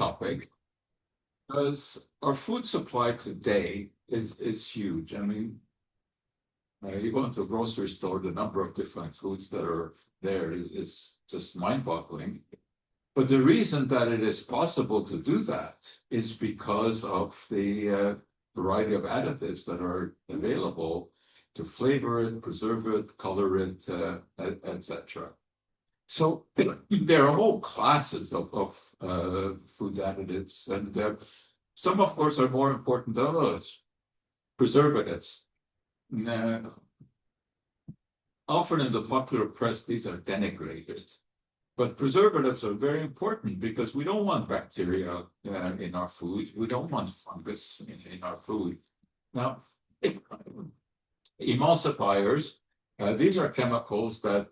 topic because our food supply today is huge. I mean, you go into a grocery store, the number of different foods that are there is just mind-boggling. But the reason that it is possible to do that is because of the variety of additives that are available to flavor it, preserve it, color it, etc. So there are whole classes of food additives, and some, of course, are more important than others. Preservatives. Often in the popular press, these are denigrated. But preservatives are very important because we don't want bacteria in our food. We don't want fungus in our food. Now, emulsifiers, these are chemicals that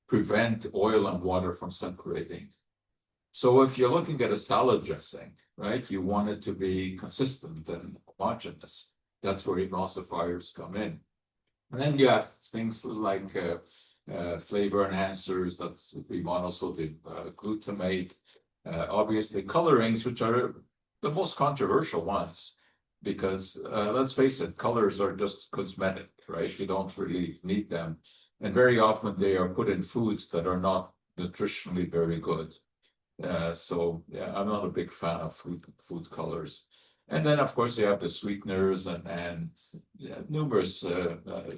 prevent oil and water from separating. So if you're looking at a salad dressing, right, you want it to be consistent and homogeneous. That's where emulsifiers come in. And then you have things like flavor enhancers, that's the monosodium glutamate, obviously colorings, which are the most controversial ones, because let's face it, colors are just cosmetic, right? You don't really need them. And very often they are put in foods that are not nutritionally very good. So yeah, I'm not a big fan of food colors. And then, of course, you have the sweeteners and numerous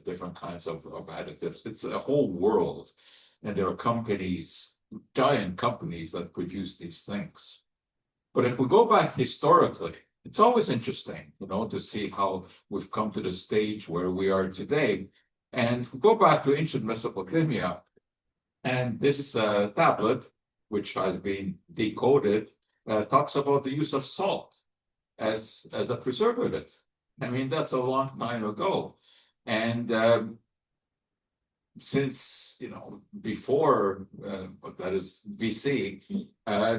different kinds of additives. It's a whole world. And there are companies, giant companies that produce these things. But if we go back historically, it's always interesting, to see how we've come to the stage where we are today. And if we go back to ancient Mesopotamia, and this tablet, which has been decoded, talks about the use of salt as a preservative. I mean, that's a long time ago. And since, before, that is BC,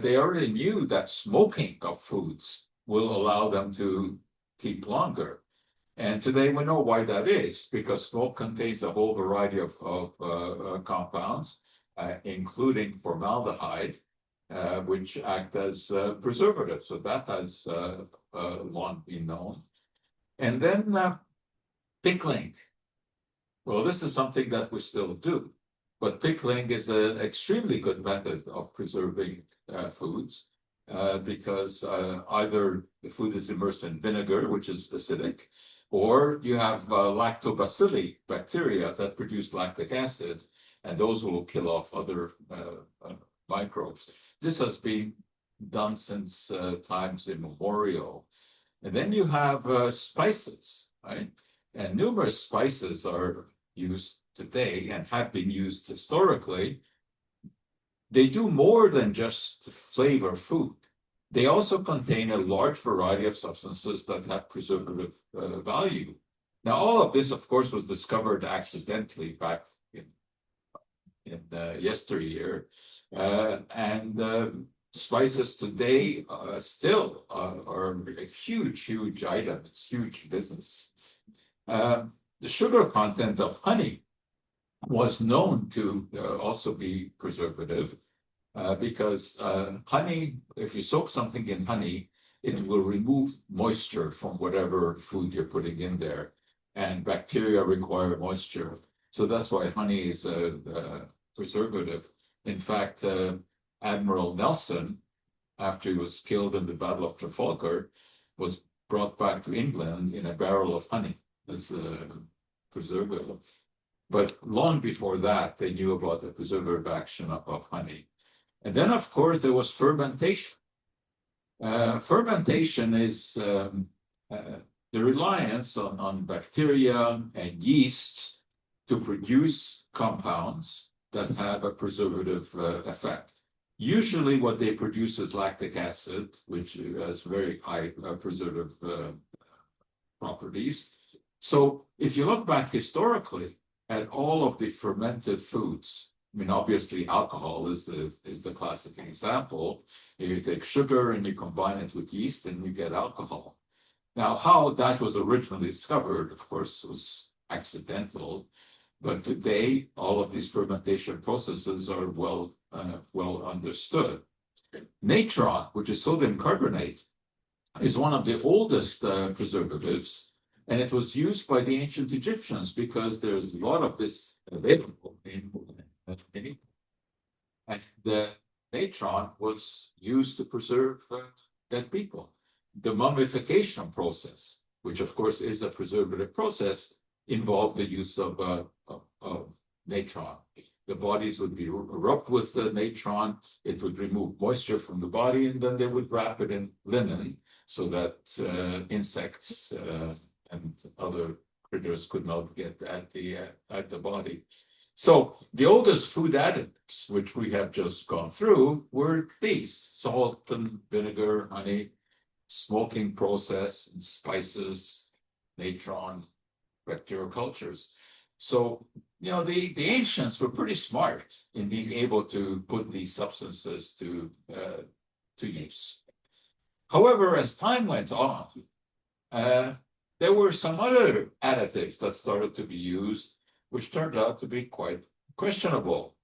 they already knew that smoking of foods will allow them to keep longer. And today we know why that is, because smoke contains a whole variety of compounds, including formaldehyde, which act as preservatives. So that has long been known. And then pickling. Well, this is something that we still do, but pickling is an extremely good method of preserving foods because either the food is immersed in vinegar, which is acidic, or you have lactobacilli bacteria that produce lactic acid, and those will kill off other microbes. This has been done since times immemorial. And then you have spices, right? And numerous spices are used today and have been used historically. They do more than just flavor food. They also contain a large variety of substances that have preservative value. Now, all of this, of course, was discovered accidentally back in yesteryear. And spices today still are a huge item. It's huge business. The sugar content of honey was known to also be preservative because honey, if you soak something in honey, it will remove moisture from whatever food you're putting in there. And bacteria require moisture. So that's why honey is a preservative. In fact, Admiral Nelson, after he was killed in the Battle of Trafalgar, was brought back to England in a barrel of honey as a preservative. But long before that, they knew about the preservative action of honey. And then, of course, there was fermentation. Fermentation is the reliance on bacteria and yeasts to produce compounds that have a preservative effect. Usually what they produce is lactic acid, which has very high preservative properties. So if you look back historically at all of the fermented foods, I mean, obviously alcohol is the classic example. You take sugar and you combine it with yeast and you get alcohol. Now, how that was originally discovered, of course, was accidental. But today, all of these fermentation processes are well understood. Natron, which is sodium carbonate, is one of the oldest preservatives, and it was used by the ancient Egyptians because there's a lot of this available in Egypt. And the natron was used to preserve dead people. The mummification process, which of course is a preservative process, involved the use of natron. The bodies would be rubbed with the natron. It would remove moisture from the body, and then they would wrap it in linen so that insects and other critters could not get at the body. So the oldest food additives, which we have just gone through, were these: salt and vinegar, honey, smoking process, and spices, natron, bacterial cultures. So, the ancients were pretty smart in being able to put these substances to use. However, as time went on, there were some other additives that started to be used, which turned out to be quite questionable.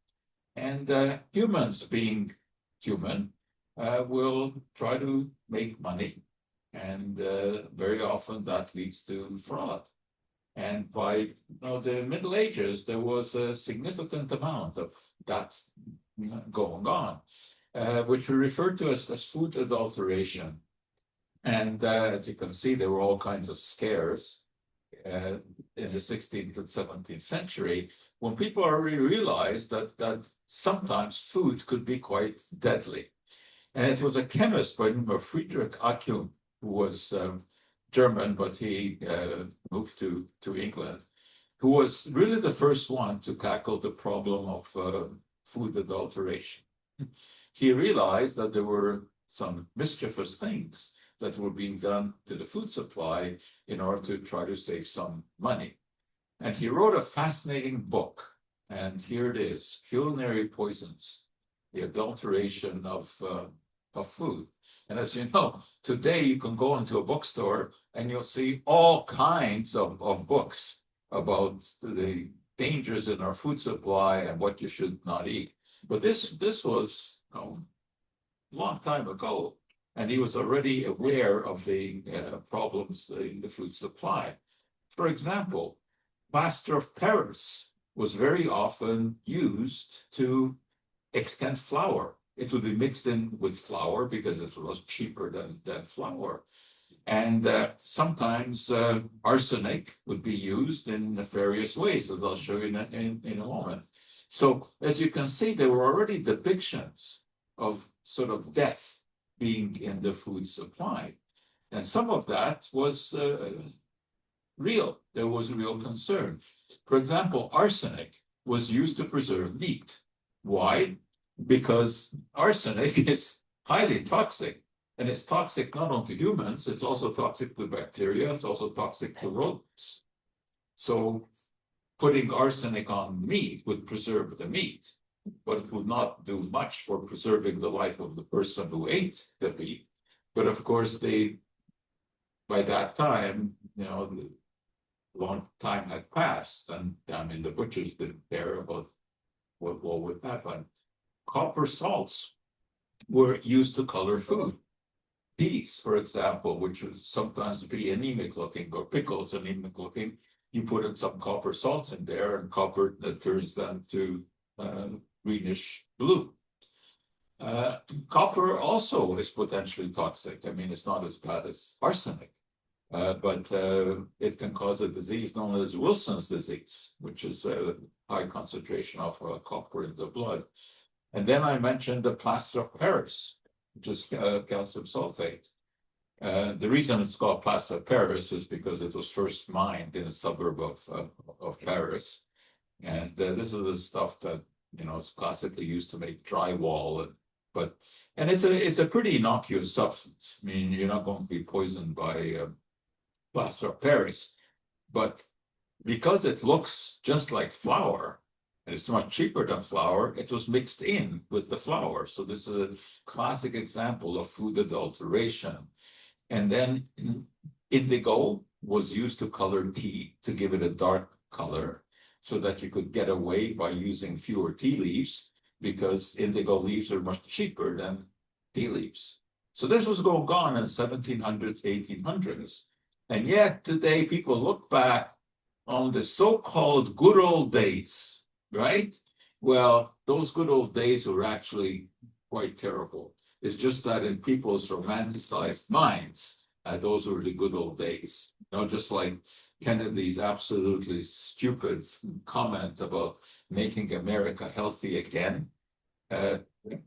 And humans, being human, will try to make money. And very often that leads to fraud. And by the Middle Ages, there was a significant amount of that going on, which we refer to as food adulteration. And as you can see, there were all kinds of scares in the 16th and 17th century, when people already realized that sometimes food could be quite deadly. And it was a chemist by the name of Friedrich Acum, who was German, but he moved to England, who was really the first one to tackle the problem of food adulteration. He realized that there were some mischievous things that were being done to the food supply in order to try to save some money. And he wrote a fascinating book, and here it is: Culinary Poisons, the Adulteration of Food. And as you know, today you can go into a bookstore and you'll see all kinds of books about the dangers in our food supply and what you should not eat. But this was a long time ago, and he was already aware of the problems in the food supply. For example, plaster of Paris was very often used to extend flour. It would be mixed in with flour because it was cheaper than flour. And sometimes arsenic would be used in nefarious ways, as I'll show you in a moment. So as you can see, there were already depictions of sort of death being in the food supply. And some of that was real. There was real concern. For example, arsenic was used to preserve meat. Why? Because arsenic is highly toxic, and it's toxic not only to humans, it's also toxic to bacteria, it's also toxic to rodents. So putting arsenic on meat would preserve the meat, but it would not do much for preserving the life of the person who ate the meat. But of course, by that time, a long time had passed, and the butchers didn't care about what would happen. Copper salts were used to color food. Peas, for example, which would sometimes be anemic looking, or pickles anemic looking, you put in some copper salts in there, and copper turns them to greenish blue. Copper also is potentially toxic. It's not as bad as arsenic, but it can cause a disease known as Wilson's disease, which is a high concentration of copper in the blood. And then I mentioned the plaster of Paris, which is calcium sulfate. The reason it's called plaster of Paris is because it was first mined in a suburb of Paris. And this is the stuff that is classically used to make drywall. And it's a pretty innocuous substance. You're not going to be poisoned by plaster of Paris. But because it looks just like flour, and it's much cheaper than flour, it was mixed in with the flour. So this is a classic example of food adulteration. And then indigo was used to color tea, to give it a dark color, so that you could get away by using fewer tea leaves, because indigo leaves are much cheaper than tea leaves. So this was going on in the 1700s, 1800s. And yet today people look back on the so-called good old days, right? Well, those good old days were actually quite terrible. It's just that in people's romanticized minds, those were the good old days. You know, just like Kennedy's absolutely stupid comment about making America healthy again,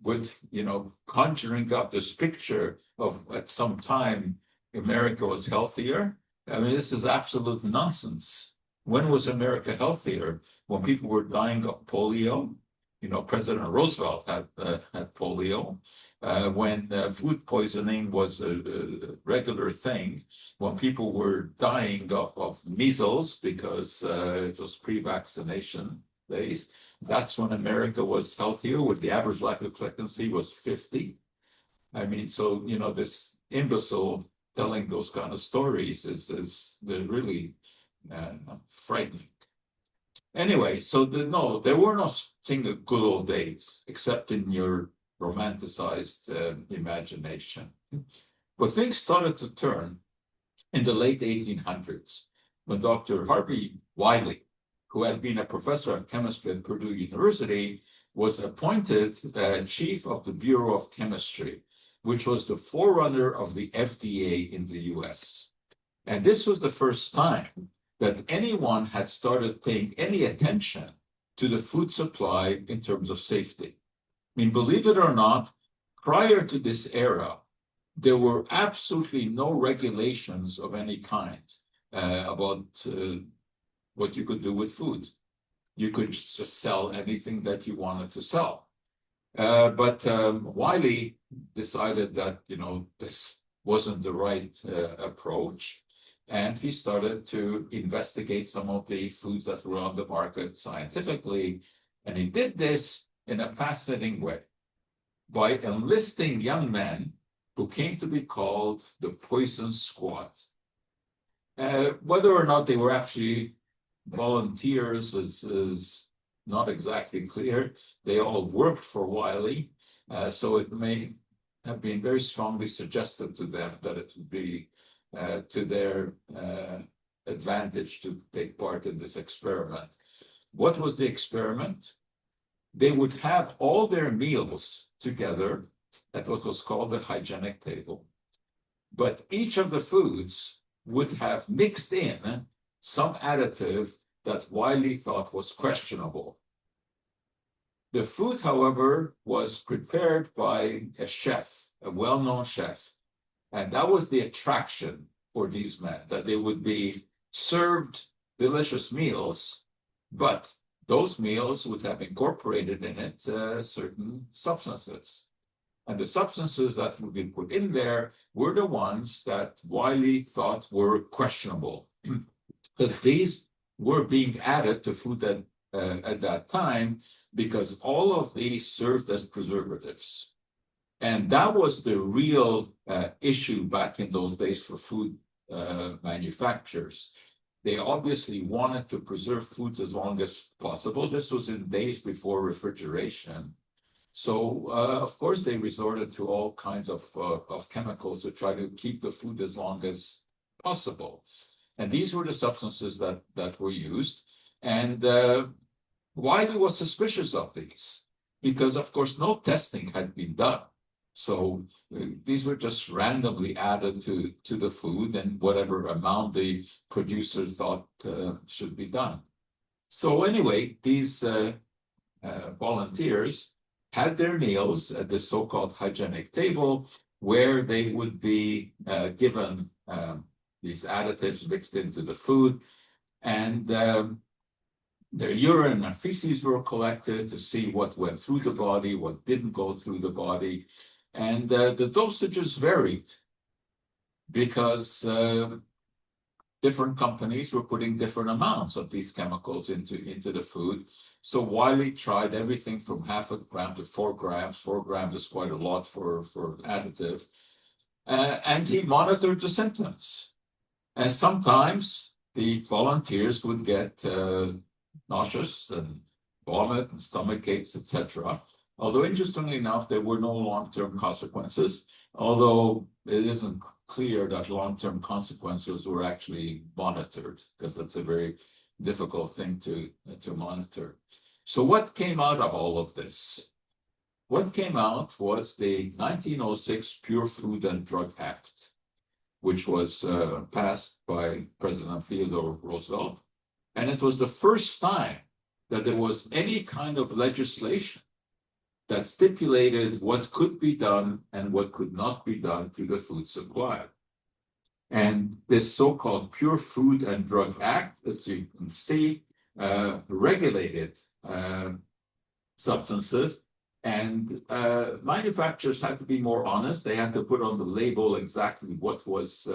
with, you know, conjuring up this picture of at some time America was healthier. I mean, this is absolute nonsense. When was America healthier? When people were dying of polio? You know, President Roosevelt had polio. When food poisoning was a regular thing. When people were dying of measles because it was pre-vaccination days. That's when America was healthier, with the average life expectancy was 50. I mean, so, you know, this imbecile telling those kind of stories is they're really frightening. Anyway, so no, there were no thing of good old days, except in your romanticized imagination. But things started to turn in the late 1800s when Dr. Harvey Wiley, who had been a professor of chemistry at Purdue University, was appointed chief of the Bureau of Chemistry, which was the forerunner of the FDA in the US. And this was the first time that anyone had started paying any attention to the food supply in terms of safety. I mean, believe it or not, prior to this era, there were absolutely no regulations of any kind about what you could do with food. You could just sell anything that you wanted to sell. But Wiley decided that, you know, this wasn't the right approach. And he started to investigate some of the foods that were on the market scientifically. And he did this in a fascinating way by enlisting young men who came to be called the Poison Squad. Whether or not they were actually volunteers is not exactly clear. They all worked for Wiley, so it may have been very strongly suggested to them that it would be to their advantage to take part in this experiment. What was the experiment? They would have all their meals together at what was called the hygienic table. But each of the foods would have mixed in some additive that Wiley thought was questionable. The food, however, was prepared by a chef, a well-known chef. And that was the attraction for these men, that they would be served delicious meals, but those meals would have incorporated in it certain substances. And the substances that would be put in there were the ones that Wiley thought were questionable, because these were being added to food at that time, because all of these served as preservatives. And that was the real issue back in those days for food manufacturers. They obviously wanted to preserve foods as long as possible. This was in days before refrigeration. So, of course, they resorted to all kinds of chemicals to try to keep the food as long as possible. And these were the substances that were used. And Wiley was suspicious of these because, of course, no testing had been done. So these were just randomly added to the food and whatever amount the producer thought should be done. So anyway, these volunteers had their meals at the so-called hygienic table, where they would be given these additives mixed into the food, and their urine and feces were collected to see what went through the body, what didn't go through the body. And the dosages varied because different companies were putting different amounts of these chemicals into the food. So Wiley tried everything from 0.5 gram to 4 grams. 4 grams is quite a lot for additive. And he monitored the symptoms. And sometimes the volunteers would get nauseous and vomit and stomach aches, etc. Although interestingly enough, there were no long-term consequences, although it isn't clear that long-term consequences were actually monitored, because that's a very difficult thing to monitor. So what came out of all of this? What came out was the 1906 Pure Food and Drug Act, which was passed by President Theodore Roosevelt. And it was the first time that there was any kind of legislation that stipulated what could be done and what could not be done to the food supply. And this so-called Pure Food and Drug Act, as you can see, regulated substances, and manufacturers had to be more honest. They had to put on the label exactly what was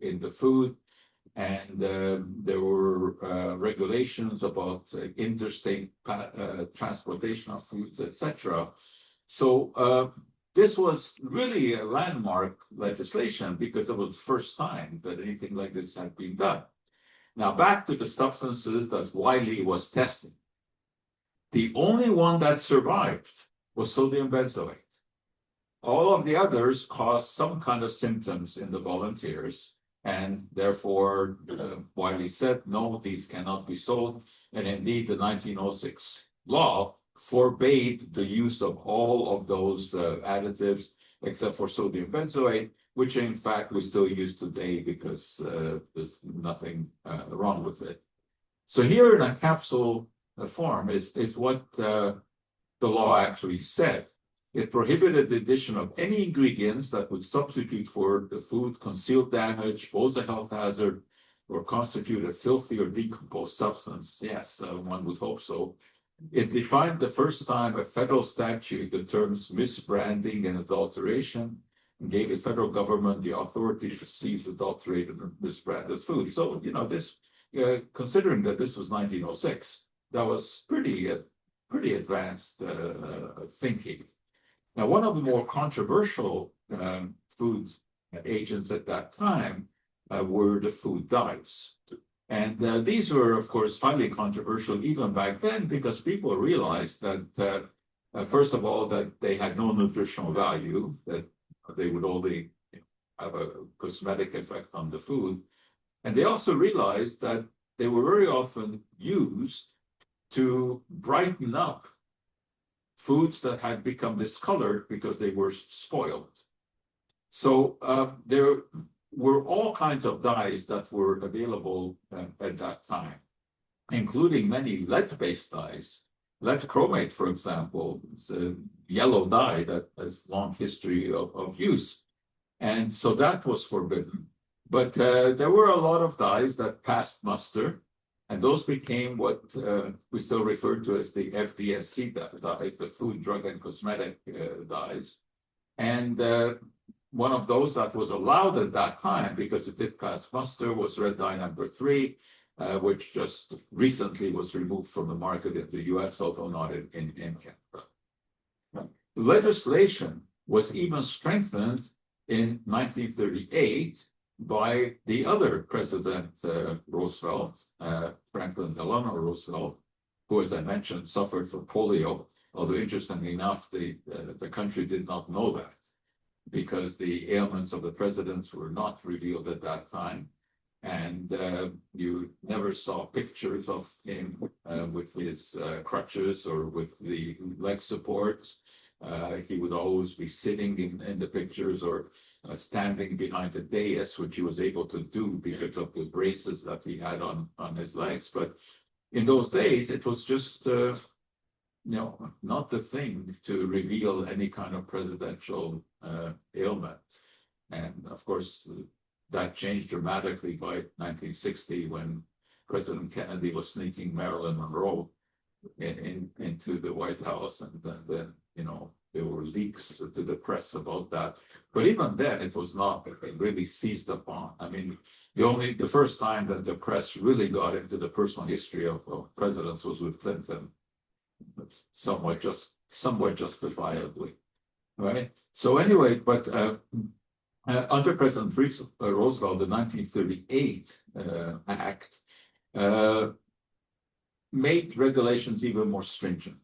in the food, and there were regulations about interstate transportation of foods, etc. So this was really a landmark legislation because it was the first time that anything like this had been done. Now back to the substances that Wiley was testing. The only one that survived was sodium benzoate. All of the others caused some kind of symptoms in the volunteers, and therefore Wiley said, no, these cannot be sold. And indeed, the 1906 law forbade the use of all of those additives except for sodium benzoate, which in fact we still use today because there's nothing wrong with it. So here in a capsule form is what the law actually said. It prohibited the addition of any ingredients that would substitute for the food, conceal damage, pose a health hazard, or constitute a filthy or decomposed substance. Yes, one would hope so. It defined the first time a federal statute the terms misbranding and adulteration, and gave the federal government the authority to seize adulterated and misbranded food. So, you know, this, considering that this was 1906, that was pretty advanced thinking. Now, one of the more controversial food agents at that time were the food dyes. And these were, of course, highly controversial even back then because people realized that, first of all, that they had no nutritional value, that they would only have a cosmetic effect on the food. And they also realized that they were very often used to brighten up foods that had become discolored because they were spoiled. So there were all kinds of dyes that were available at that time, including many lead-based dyes. Lead chromate, for example, is a yellow dye that has long history of use. And so that was forbidden. But there were a lot of dyes that passed muster, and those became what we still refer to as the FDSC dyes, the food, drug, and cosmetic dyes. And one of those that was allowed at that time, because it did pass muster, was red dye number 3, which just recently was removed from the market in the US, although not in Canada. The legislation was even strengthened in 1938 by the other President Roosevelt, Franklin Delano Roosevelt, who, as I mentioned, suffered from polio, although interestingly enough, the country did not know that because the ailments of the presidents were not revealed at that time. And you never saw pictures of him with his crutches or with the leg supports. He would always be sitting in the pictures or standing behind the dais, which he was able to do because of the braces that he had on his legs. But in those days, it was just, not the thing to reveal any kind of presidential ailment. And of course, that changed dramatically by 1960 when President Kennedy was sneaking Marilyn Monroe into the White House, and then there were leaks to the press about that. But even then, it was not really seized upon. I mean, the first time that the press really got into the personal history of presidents was with Clinton, somewhat justifiably, right? So anyway, but under President Roosevelt, the 1938 Act made regulations even more stringent.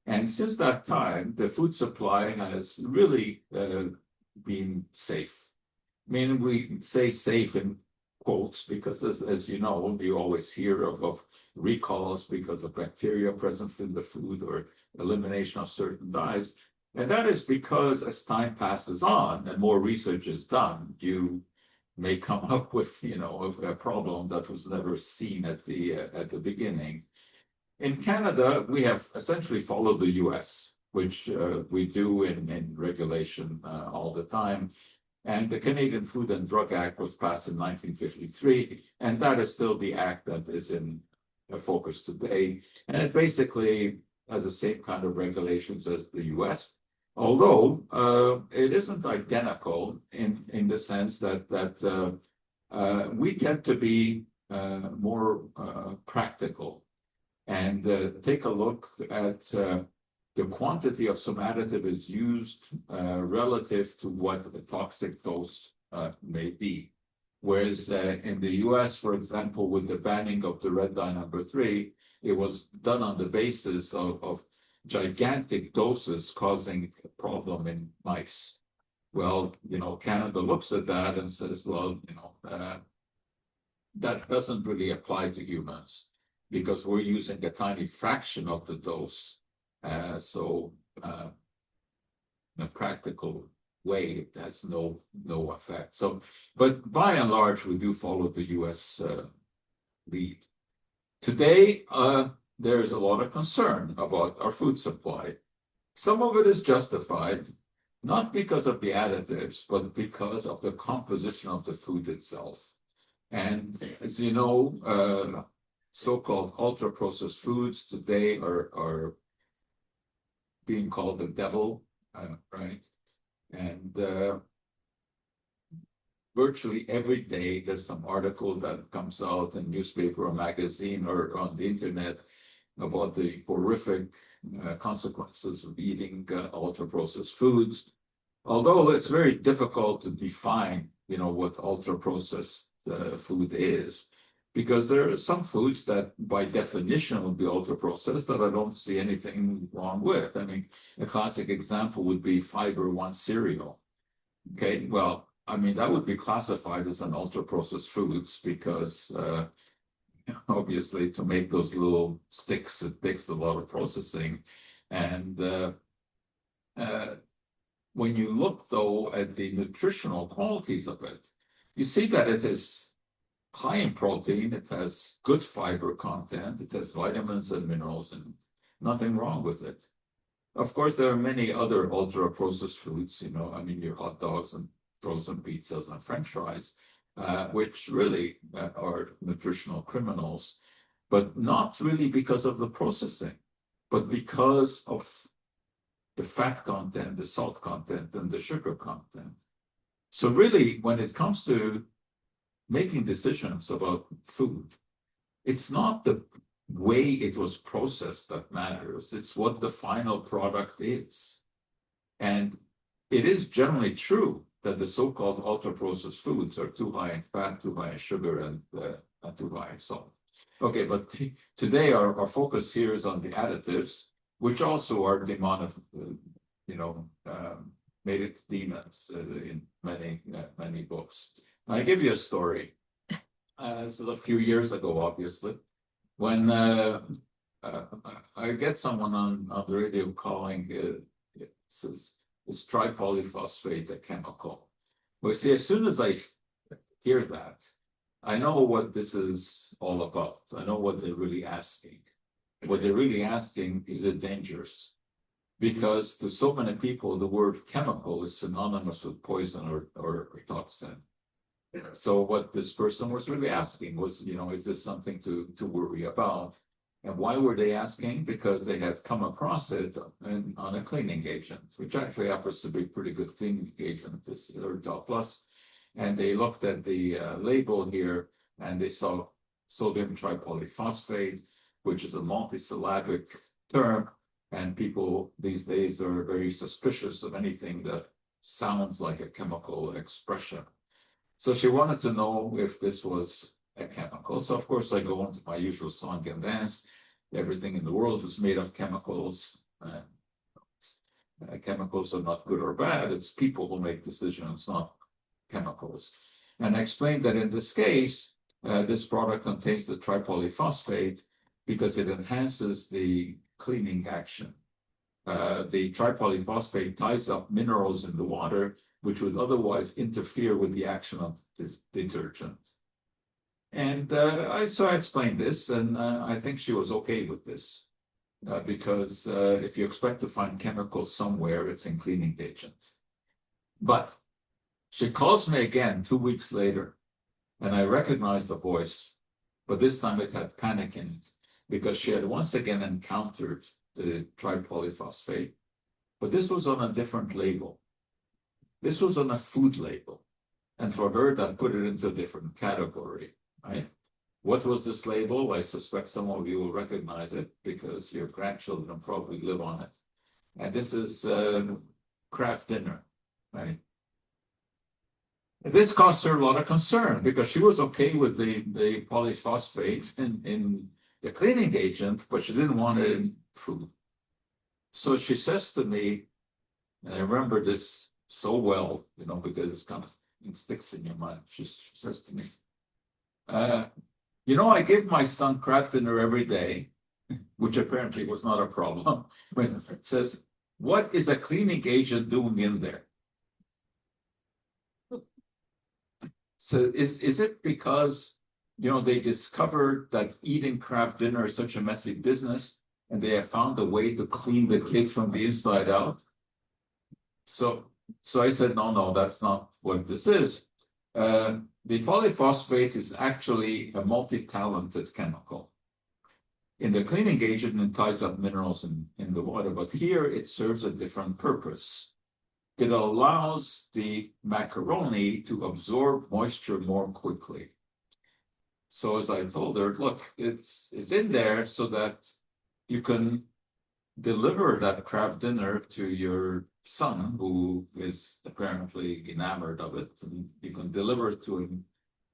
And since that time, the food supply has really been safe. I mean, we say safe in quotes because, as you know, you always hear of recalls because of bacteria present in the food or elimination of certain dyes. And that is because as time passes on and more research is done, you may come up with, a problem that was never seen at the beginning. In Canada, we have essentially followed the US, which we do in regulation all the time. And the Canadian Food and Drug Act was passed in 1953, and that is still the act that is in focus today. And it basically has the same kind of regulations as the US, although it isn't identical in the sense that we tend to be more practical and take a look at the quantity of some additive is used relative to what the toxic dose may be. Whereas in the US, for example, with the banning of the red dye number 3, it was done on the basis of gigantic doses causing a problem in mice. Well, Canada looks at that and says, well, that doesn't really apply to humans because we're using a tiny fraction of the dose. So in a practical way, it has no effect. So, but by and large, we do follow the US lead. Today, there is a lot of concern about our food supply. Some of it is justified, not because of the additives, but because of the composition of the food itself. And as you know, so-called ultra-processed foods today are being called the devil, right? And virtually every day there's some article that comes out in newspaper or magazine or on the internet about the horrific consequences of eating ultra-processed foods. Although it's very difficult to define, what ultra-processed food is, because there are some foods that by definition would be ultra-processed that I don't see anything wrong with. I mean, a classic example would be Fiber One cereal. Okay, well, I mean, that would be classified as an ultra-processed foods because obviously to make those little sticks, it takes a lot of processing. And when you look, though, at the nutritional qualities of it, you see that it is high in protein, it has good fiber content, it has vitamins and minerals, and nothing wrong with it. Of course, there are many other ultra-processed foods, I mean, your hot dogs and frozen pizzas and French fries, which really are nutritional criminals, but not really because of the processing, but because of the fat content, the salt content, and the sugar content. So really, when it comes to making decisions about food, it's not the way it was processed that matters. It's what the final product is. And it is generally true that the so-called ultra-processed foods are too high in fat, too high in sugar, and too high in salt. Okay, but today our focus here is on the additives, which also are demonic, made it demons in many books. I give you a story. This was a few years ago, obviously, when I get someone on the radio calling it says it's tripolyphosphate, a chemical. Well, see, as soon as I hear that, I know what this is all about. I know what they're really asking. What they're really asking, is it dangerous? Because to so many people, the word chemical is synonymous with poison or toxin. So what this person was really asking was, is this something to worry about? And why were they asking? Because they had come across it on a cleaning agent, which actually happens to be a pretty good cleaning agent, this Plus. And they looked at the label here and they saw sodium tripolyphosphate, which is a multisyllabic term. And people these days are very suspicious of anything that sounds like a chemical expression. So she wanted to know if this was a chemical. So of course I go into my usual song and dance. Everything in the world is made of chemicals. Chemicals are not good or bad. It's people who make decisions, not chemicals. And I explained that in this case, this product contains the tripolyphosphate because it enhances the cleaning action. The tripolyphosphate ties up minerals in the water, which would otherwise interfere with the action of this detergent. And so I explained this, and I think she was okay with this. Because if you expect to find chemicals somewhere, it's in cleaning agents. But she calls me again 2 weeks later, and I recognize the voice, but this time it had panic in it, because she had once again encountered the tripolyphosphate, but this was on a different label. This was on a food label, and for her, that put it into a different category, right? What was this label? I suspect some of you will recognize it because your grandchildren probably live on it. And this is Kraft Dinner, right? This caused her a lot of concern because she was okay with the polyphosphates in the cleaning agent, but she didn't want it in food. So she says to me, and I remember this so well, because it's kind of, it sticks in your mind. She says to me, I give my son Kraft Dinner every day, which apparently was not a problem. When it says, what is a cleaning agent doing in there? So is it because, they discovered that eating Kraft Dinner is such a messy business and they have found a way to clean the kid from the inside out? So I said, no, that's not what this is. The polyphosphate is actually a multi-talented chemical. In the cleaning agent, it ties up minerals in the water, but here it serves a different purpose. It allows the macaroni to absorb moisture more quickly. So as I told her, look, it's in there so that you can deliver that Kraft Dinner to your son, who is apparently enamored of it, and you can deliver it to him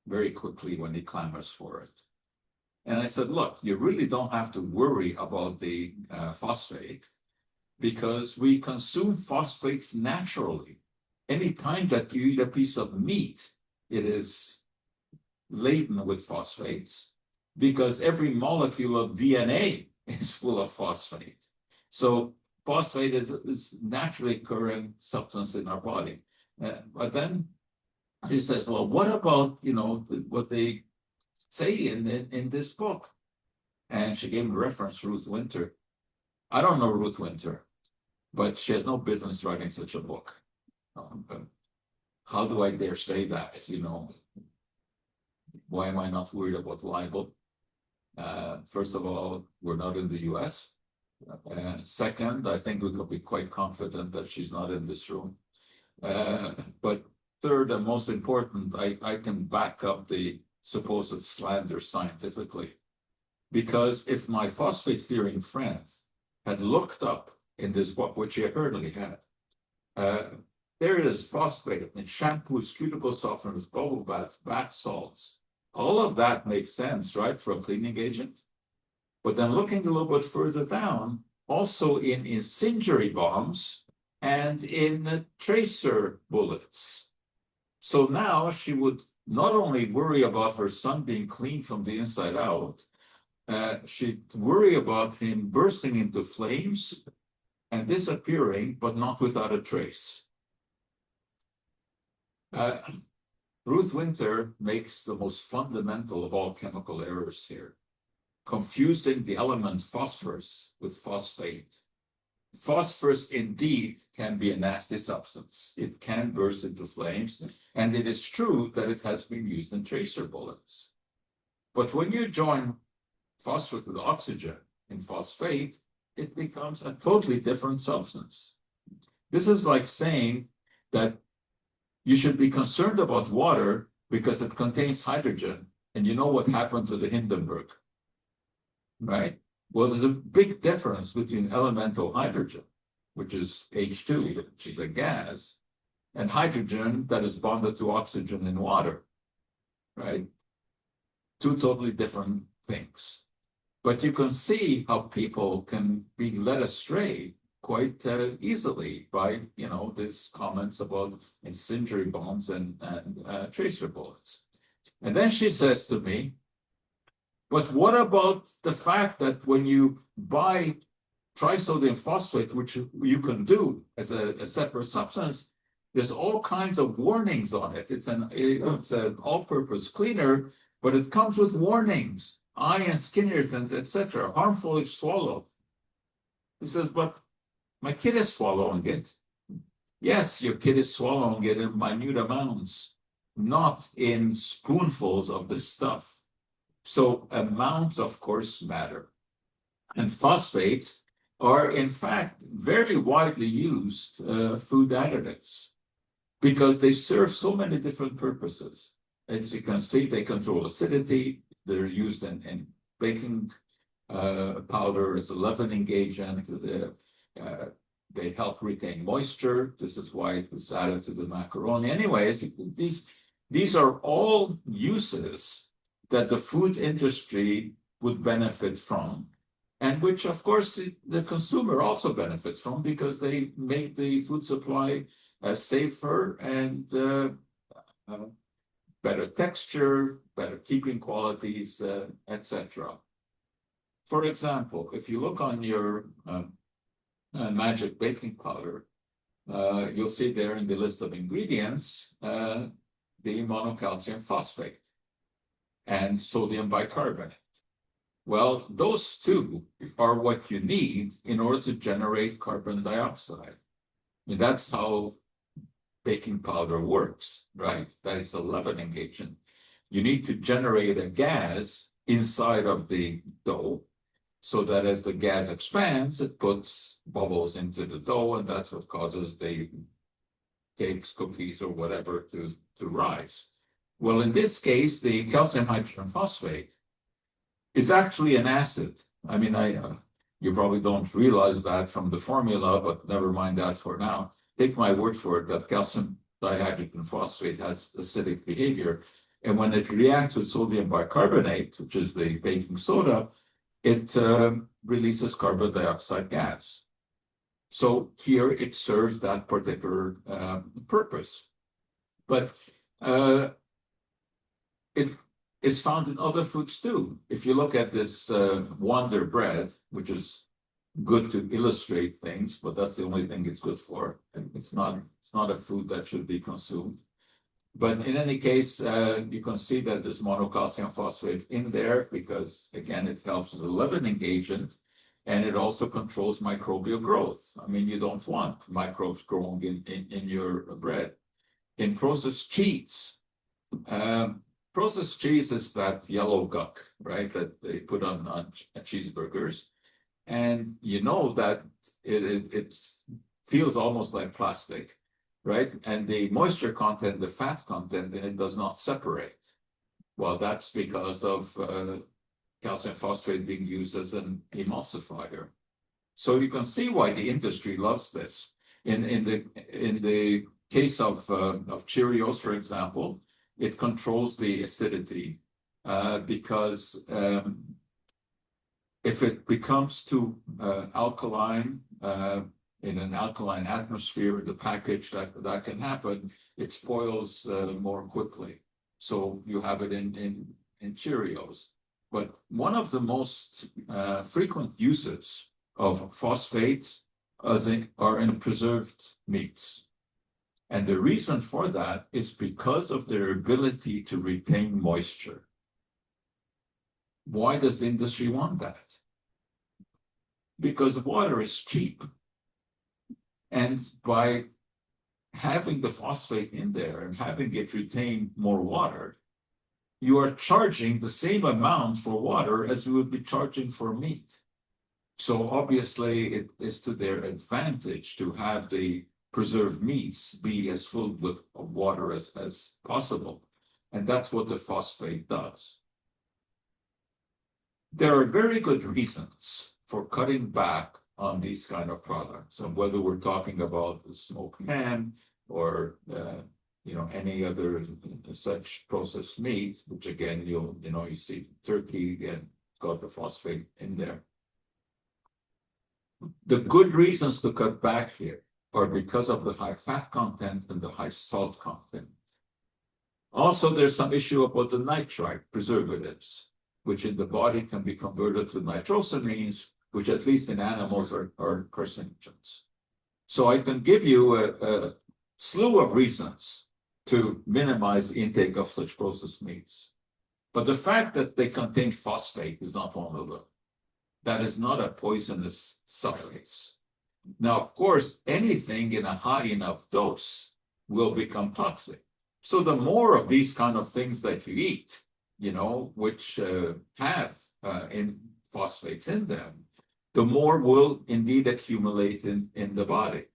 very quickly when he clamors for it. And I said, look, you really don't have to worry about the phosphate because we consume phosphates naturally. Anytime that you eat a piece of meat, it is laden with phosphates because every molecule of DNA is full of phosphate. So phosphate is naturally occurring substance in our body. But then he says, well, what about, what they say in this book? And she gave me a reference, Ruth Winter. I don't know Ruth Winter, but she has no business writing such a book. How do I dare say that? Why am I not worried about libel? First of all, we're not in the US. Second, I think we could be quite confident that she's not in this room. But third, and most important, I can back up the supposed slander scientifically. Because if my phosphate-fearing friend had looked up in this book, which he apparently had, there is phosphate in shampoos, cuticle softeners, bubble baths, bath salts. All of that makes sense, right, for a cleaning agent? But then looking a little bit further down, also in incendiary bombs and in tracer bullets. So now she would not only worry about her son being clean from the inside out, she'd worry about him bursting into flames and disappearing, but not without a trace. Ruth Winter makes the most fundamental of all chemical errors here, confusing the element phosphorus with phosphate. Phosphorus indeed can be a nasty substance. It can burst into flames, and it is true that it has been used in tracer bullets. But when you join phosphorus with oxygen in phosphate, it becomes a totally different substance. This is like saying that you should be concerned about water because it contains hydrogen, and you know what happened to the Hindenburg, right? Well, there's a big difference between elemental hydrogen, which is H2, which is a gas, and hydrogen that is bonded to oxygen in water, right? Two totally different things. But you can see how people can be led astray quite easily by, these comments about incendiary bombs and tracer bullets. And then she says to me, but what about the fact that when you buy trisodium phosphate, which you can do as a separate substance, there's all kinds of warnings on it. It's an all-purpose cleaner, but it comes with warnings, eye and skin irritant, etc., harmful if swallowed. He says, but my kid is swallowing it. Yes, your kid is swallowing it in minute amounts, not in spoonfuls of this stuff. So amounts, of course, matter. And phosphates are, in fact, very widely used food additives because they serve so many different purposes. As you can see, they control acidity. They're used in baking powder as a leavening agent. They help retain moisture. This is why it was added to the macaroni. Anyways, these are all uses that the food industry would benefit from, and which, of course, the consumer also benefits from because they make the food supply safer and better texture, better keeping qualities, etc. For example, if you look on your magic baking powder, you'll see there in the list of ingredients the monocalcium phosphate and sodium bicarbonate. Well, those two are what you need in order to generate carbon dioxide. And that's how baking powder works, right? That's a leavening agent. You need to generate a gas inside of the dough so that as the gas expands, it puts bubbles into the dough, and that's what causes the cakes, cookies, or whatever to rise. Well, in this case, the calcium hydrogen phosphate is actually an acid. I mean, you probably don't realize that from the formula, but never mind that for now. Take my word for it that calcium dihydrogen phosphate has acidic behavior. And when it reacts with sodium bicarbonate, which is the baking soda, it releases carbon dioxide gas. So here it serves that particular purpose. But it is found in other foods too. If you look at this Wonder bread, which is good to illustrate things, but that's the only thing it's good for. It's not a food that should be consumed. But in any case, you can see that there's monocalcium phosphate in there because, again, it helps as a leavening agent, and it also controls microbial growth. I mean, you don't want microbes growing in your bread. In processed cheese, is that yellow gunk, right, that they put on cheeseburgers. And you know that it feels almost like plastic, right? And the moisture content, the fat content, it does not separate. Well, that's because of calcium phosphate being used as an emulsifier. So you can see why the industry loves this. In the case of Cheerios, for example, it controls the acidity because if it becomes too alkaline in an alkaline atmosphere, the package that can happen, it spoils more quickly. So you have it in Cheerios. But one of the most frequent uses of phosphates are in preserved meats. And the reason for that is because of their ability to retain moisture. Why does the industry want that? Because water is cheap. And by having the phosphate in there and having it retain more water, you are charging the same amount for water as you would be charging for meat. So obviously it is to their advantage to have the preserved meats be as full with water as possible. And that's what the phosphate does. There are very good reasons for cutting back on these kind of products, and whether we're talking about the smoked ham or any other such processed meat, which again you see turkey and got the phosphate in there. The good reasons to cut back here are because of the high fat content and the high salt content. Also, there's some issue about the nitrite preservatives, which in the body can be converted to nitrosamines, which at least in animals are carcinogens. So I can give you a slew of reasons to minimize the intake of such processed meats. But the fact that they contain phosphate is not one of them. That is not a poisonous substance. Now, of course, anything in a high enough dose will become toxic. So the more of these kind of things that you eat, which have in phosphates in them, the more will indeed accumulate in the body.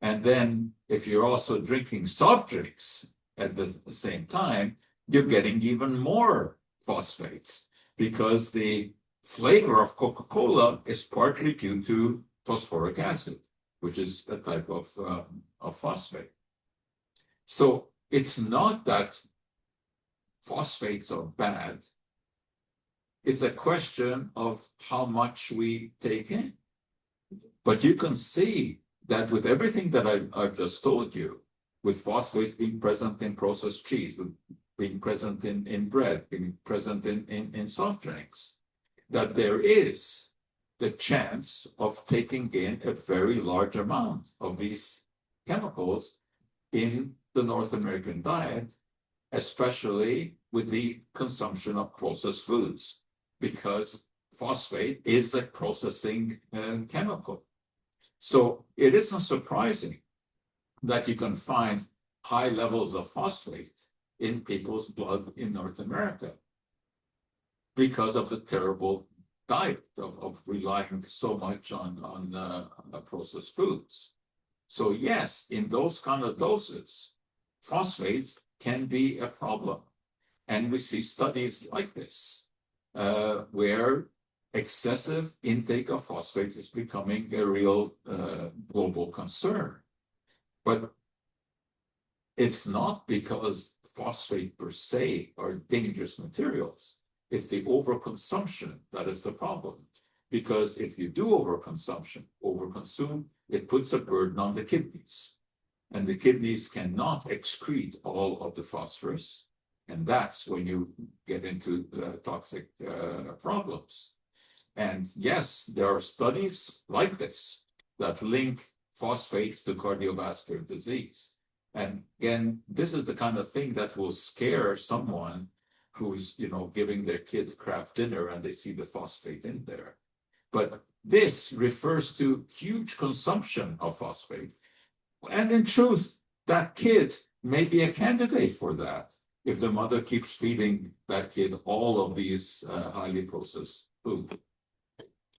And then if you're also drinking soft drinks at the same time, you're getting even more phosphates because the flavor of Coca-Cola is partly due to phosphoric acid, which is a type of phosphate. So it's not that phosphates are bad. It's a question of how much we take in. But you can see that with everything that I've just told you, with phosphates being present in processed cheese, being present in bread, being present in soft drinks, that there is the chance of taking in a very large amount of these chemicals in the North American diet, especially with the consumption of processed foods, because phosphate is a processing chemical. So it isn't surprising that you can find high levels of phosphate in people's blood in North America because of the terrible diet of relying so much on processed foods. So yes, in those kind of doses, phosphates can be a problem. And we see studies like this, where excessive intake of phosphates is becoming a real global concern. But it's not because phosphate per se are dangerous materials. It's the overconsumption that is the problem. Because if you do overconsume, it puts a burden on the kidneys. And the kidneys cannot excrete all of the phosphorus. And that's when you get into toxic problems. And yes, there are studies like this that link phosphates to cardiovascular disease. And again, this is the kind of thing that will scare someone who's, giving their kids Kraft dinner and they see the phosphate in there. But this refers to huge consumption of phosphate. And in truth, that kid may be a candidate for that if the mother keeps feeding that kid all of these highly processed food.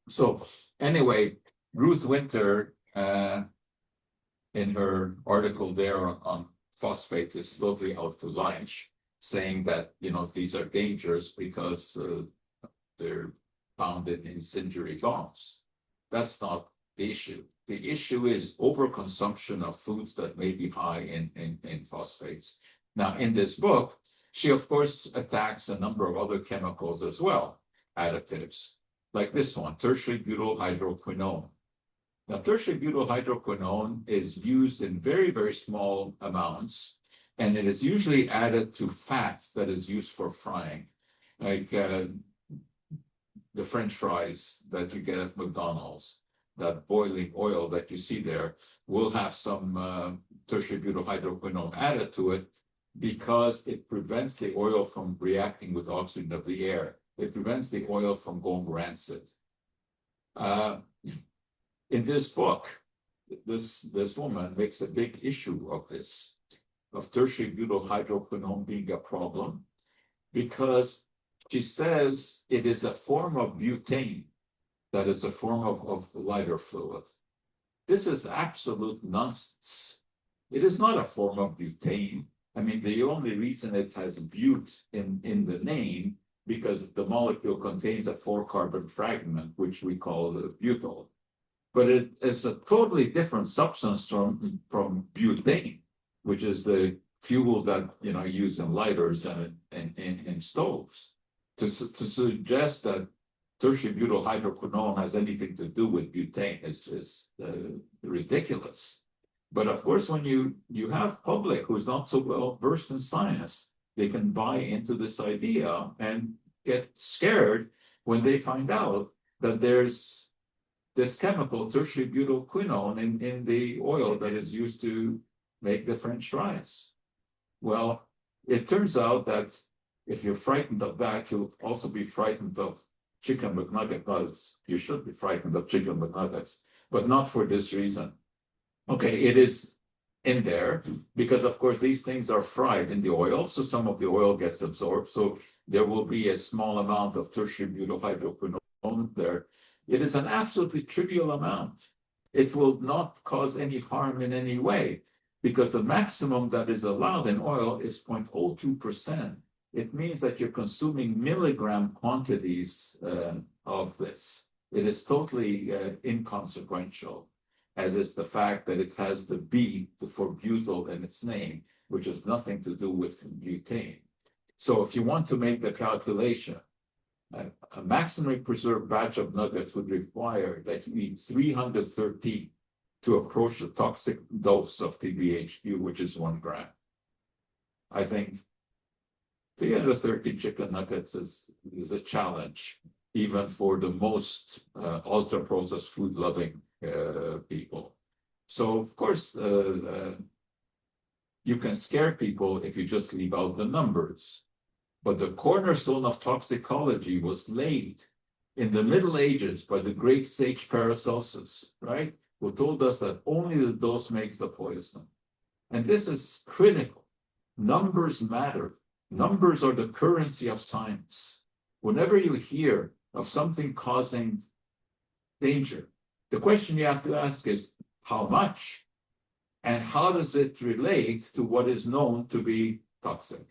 So anyway, Ruth Winter, in her article there on phosphate, is totally out to lunch, saying that, these are dangerous because they're found in incendiary bombs. That's not the issue. The issue is overconsumption of foods that may be high in phosphates. Now, in this book, she, of course, attacks a number of other chemicals as well, additives, like this one, tertiary butyl hydroquinone. Now, tertiary butyl hydroquinone is used in very, very small amounts, and it is usually added to fat that is used for frying, like the French fries that you get at McDonald's. That boiling oil that you see there will have some tertiary butyl hydroquinone added to it because it prevents the oil from reacting with oxygen of the air. It prevents the oil from going rancid. In this book, this woman makes a big issue of this, of tertiary butyl hydroquinone being a problem, because she says it is a form of butane that is a form of lighter fluid. This is absolute nonsense. It is not a form of butane. I mean, the only reason it has but in the name, because the molecule contains a 4-carbon fragment, which we call the butyl. But it is a totally different substance from butane, which is the fuel that used in lighters and in stoves. To suggest that tertiary butyl hydroquinone has anything to do with butane is ridiculous. But of course, when you have public who's not so well versed in science, they can buy into this idea and get scared when they find out that there's this chemical, tertiary butylquinone, in the oil that is used to make the French fries. Well, it turns out that if you're frightened of that, you'll also be frightened of chicken McNugget. Well, you should be frightened of chicken McNuggets, but not for this reason. Okay, it is in there because, of course, these things are fried in the oil, so some of the oil gets absorbed. So there will be a small amount of tertiary butyl hydroquinone there. It is an absolutely trivial amount. It will not cause any harm in any way because the maximum that is allowed in oil is 0.02%. It means that you're consuming milligram quantities of this. It is totally inconsequential, as is the fact that it has the B for butyl in its name, which has nothing to do with butane. So if you want to make the calculation, a maximally preserved batch of nuggets would require that you eat 313 to approach the toxic dose of TBHQ, which is 1 gram. I think 313 chicken nuggets is a challenge, even for the most ultra-processed food-loving people. So, of course, you can scare people if you just leave out the numbers. But the cornerstone of toxicology was laid in the Middle Ages by the great sage Paracelsus, right? Who told us that only the dose makes the poison. And this is critical. Numbers matter. Numbers are the currency of science. Whenever you hear of something causing danger, the question you have to ask is how much? And how does it relate to what is known to be toxic?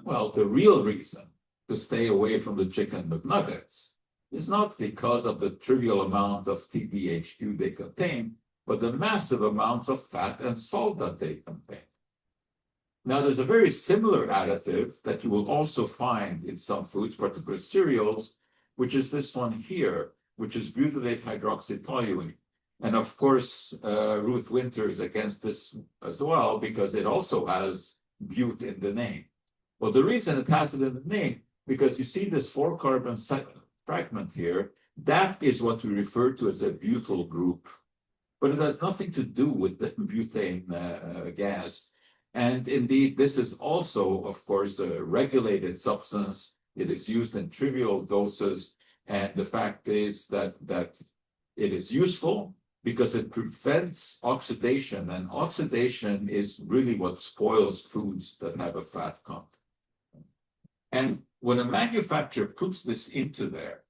Well, the real reason to stay away from the chicken McNuggets is not because of the trivial amount of TBHQ they contain, but the massive amounts of fat and salt that they contain. Now, there's a very similar additive that you will also find in some foods, particularly cereals, which is this one here, which is butylate hydroxytoluene. And of course, Ruth Winter is against this as well, because it also has but in the name. Well, the reason it has it in the name, because you see this 4-carbon fragment here, that is what we refer to as a butyl group. But it has nothing to do with the butane gas. And indeed, this is also, of course, a regulated substance. It is used in trivial doses. And the fact is that it is useful because it prevents oxidation. And oxidation is really what spoils foods that have a fat content. And when a manufacturer puts this into there,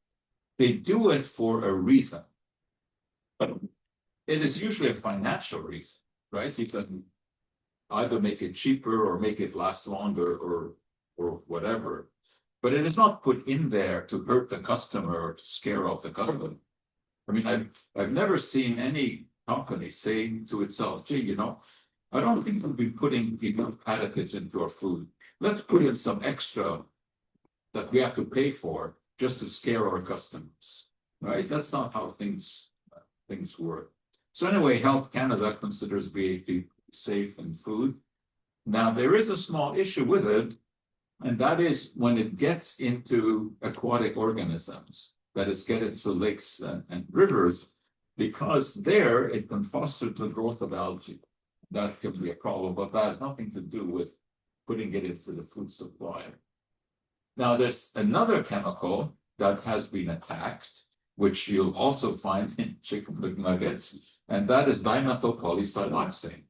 they do it for a reason. But it is usually a financial reason, right? You can either make it cheaper or make it last longer or whatever. But it is not put in there to hurt the customer or to scare off the customer. I mean, I've never seen any company saying to itself, gee, you know, I don't think we'll be putting enough additives into our food. Let's put in some extra that we have to pay for just to scare our customers, right? That's not how things work. So anyway, Health Canada considers BHD safe in food. Now, there is a small issue with it, and that is when it gets into aquatic organisms, that is, get into lakes and rivers, because there it can foster the growth of algae. That can be a problem, but that has nothing to do with putting it into the food supply. Now, there's another chemical that has been attacked, which you'll also find in chicken McNuggets, and that is dimethylpolysiloxane.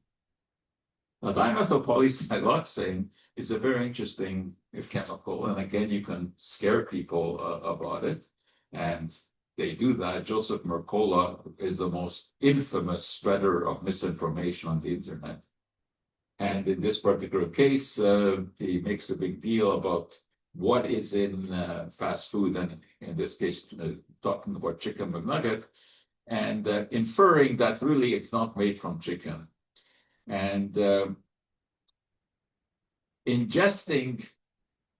Now, dimethylpolysiloxane is a very interesting chemical, and again, you can scare people about it, and they do that. Joseph Mercola is the most infamous spreader of misinformation on the internet. And in this particular case, he makes a big deal about what is in fast food, and in this case, talking about chicken McNugget, and inferring that really it's not made from chicken. And ingesting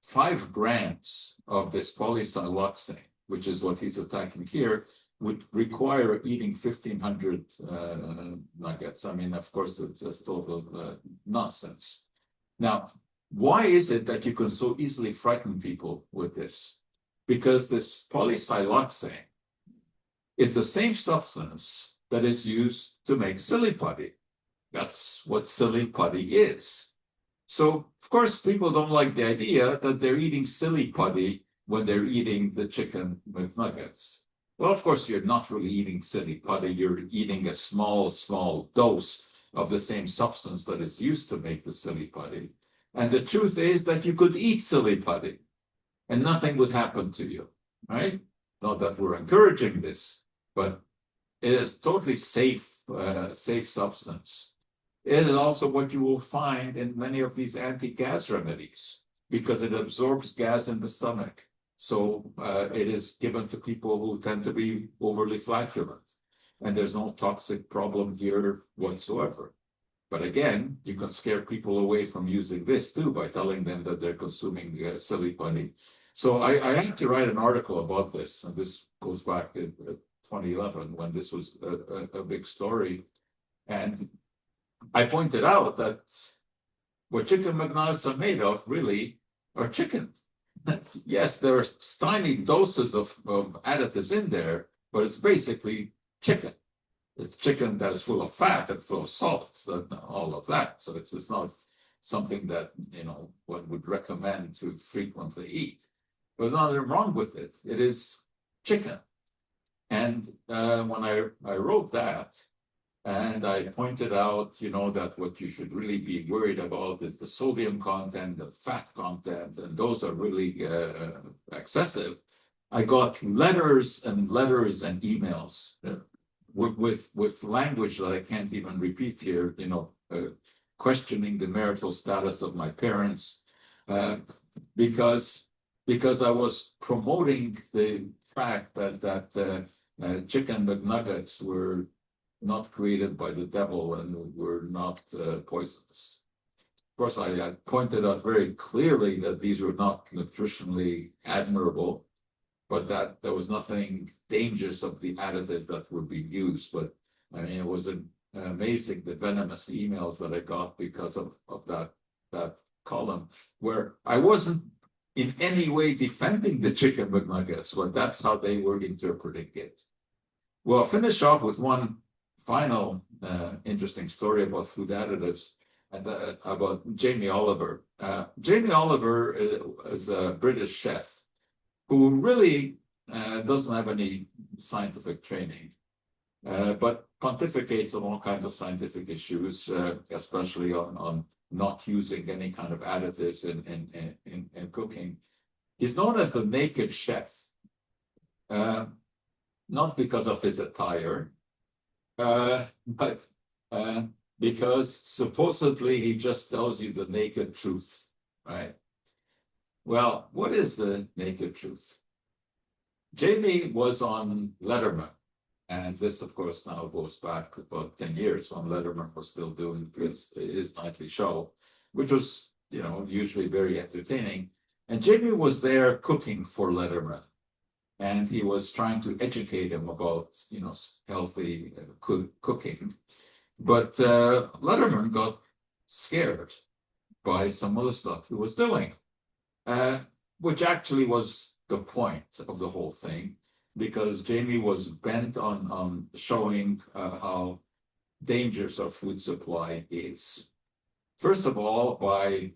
5 grams of this polysiloxane which is what he's attacking here, would require eating 1,500 nuggets. I mean, of course, it's total nonsense. Now, why is it that you can so easily frighten people with this? Because this cote-saint-luc is the same substance that is used to make silly putty. That's what silly putty is. So, of course, people don't like the idea that they're eating silly putty when they're eating the chicken McNuggets. Well, of course, you're not really eating silly putty. You're eating a small dose of the same substance that is used to make the silly putty. And the truth is that you could eat silly putty and nothing would happen to you, right? Not that we're encouraging this, but it is totally safe substance. It is also what you will find in many of these anti-gas remedies because it absorbs gas in the stomach. So it is given to people who tend to be overly flatulent. And there's no toxic problem here whatsoever. But again, you can scare people away from using this too by telling them that they're consuming silly putty. So I had to write an article about this, and this goes back to 2011 when this was a big story. And I pointed out that what chicken McNuggets are made of really are chicken. Yes, there are tiny doses of additives in there, but it's basically chicken. It's chicken that is full of fat and full of salt, all of that. So it's not something that, you know, one would recommend to frequently eat. But nothing wrong with it. It is chicken. And when I wrote that, and I pointed out, you know, that what you should really be worried about is the sodium content, the fat content, and those are really excessive. I got letters and emails with language that I can't even repeat here, you know, questioning the marital status of my parents, because I was promoting the fact that chicken McNuggets were not created by the devil and were not poisonous. Of course, I had pointed out very clearly that these were not nutritionally admirable, but that there was nothing dangerous of the additive that would be used. But I mean, it was amazing the venomous emails that I got because of that column, where I wasn't in any way defending the chicken McNuggets, but that's how they were interpreting it. Well, I'll finish off with one final interesting story about food additives and about Jamie Oliver. Jamie Oliver is a British chef who really doesn't have any scientific training, but pontificates on all kinds of scientific issues, especially on not using any kind of additives in cooking. He's known as the naked chef, not because of his attire, but because supposedly he just tells you the naked truth, right? Well, what is the naked truth? Jamie was on Letterman, and this, of course, now goes back about 10 years when Letterman was still doing his nightly show, which was, you know, usually very entertaining. And Jamie was there cooking for Letterman. And he was trying to educate him about, you know, healthy cooking. But Letterman got scared by some of the stuff he was doing, which actually was the point of the whole thing, because Jamie was bent on showing how dangerous our food supply is. First of all, by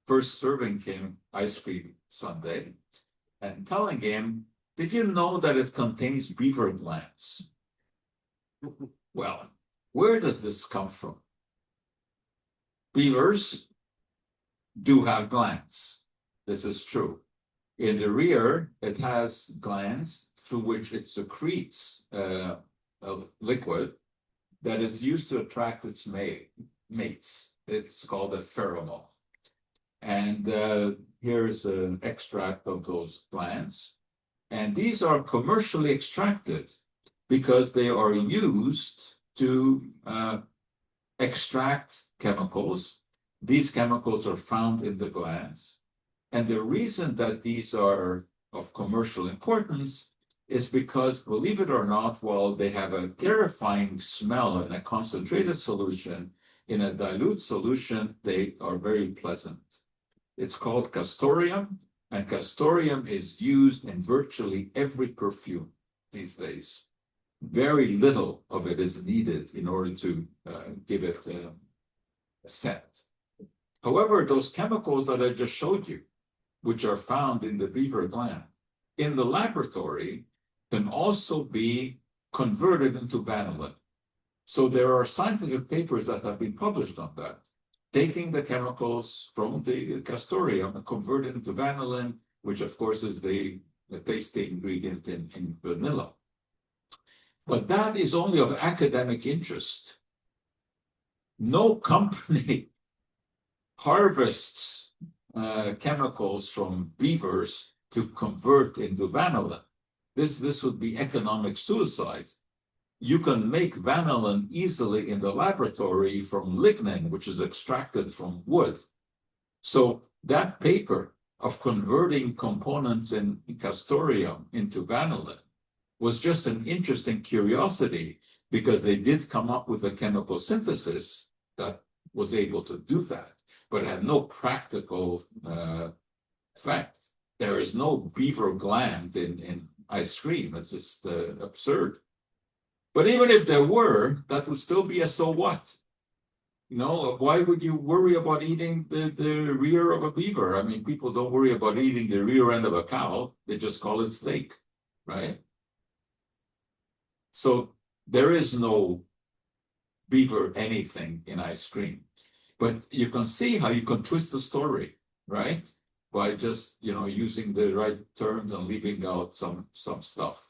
first serving him ice cream sundae and telling him, did you know that it contains beaver glands? Well, where does this come from? Beavers do have glands. This is true. In the rear, it has glands through which it secretes a liquid that is used to attract its mates. It's called a pheromone. And here's an extract of those glands. And these are commercially extracted because they are used to extract chemicals. These chemicals are found in the glands. And the reason that these are of commercial importance is because, believe it or not, while they have a terrifying smell in a concentrated solution, in a dilute solution, they are very pleasant. It's called castoreum, and castoreum is used in virtually every perfume these days. Very little of it is needed in order to give it a scent. However, those chemicals that I just showed you, which are found in the beaver gland, in the laboratory, can also be converted into vanillin. So there are scientific papers that have been published on that, taking the chemicals from the castoreum and converting it into vanillin, which of course is the tasty ingredient in vanilla. But that is only of academic interest. No company harvests chemicals from beavers to convert into vanillin. This would be economic suicide. You can make vanillin easily in the laboratory from lignin, which is extracted from wood. So that paper of converting components in castoreum into vanillin was just an interesting curiosity, because they did come up with a chemical synthesis that was able to do that, but it had no practical effect. There is no beaver gland in ice cream. It's just absurd. But even if there were, that would still be a so what? You know, why would you worry about eating the rear of a beaver? I mean, people don't worry about eating the rear end of a cow. They just call it steak, right? So there is no beaver anything in ice cream. But you can see how you can twist the story, right? By just, you know, using the right terms and leaving out some stuff.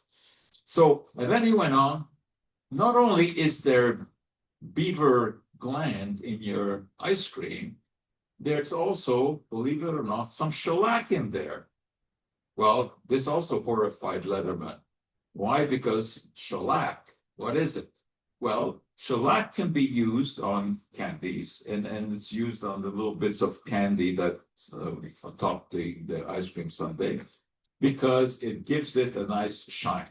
So, and then he went on, not only is there beaver gland in your ice cream, there's also, believe it or not, some shellac in there. Well, this also horrified Letterman. Why? Because shellac, what is it? Well, shellac can be used on candies, and it's used on the little bits of candy that atop the ice cream sundae, because it gives it a nice shine.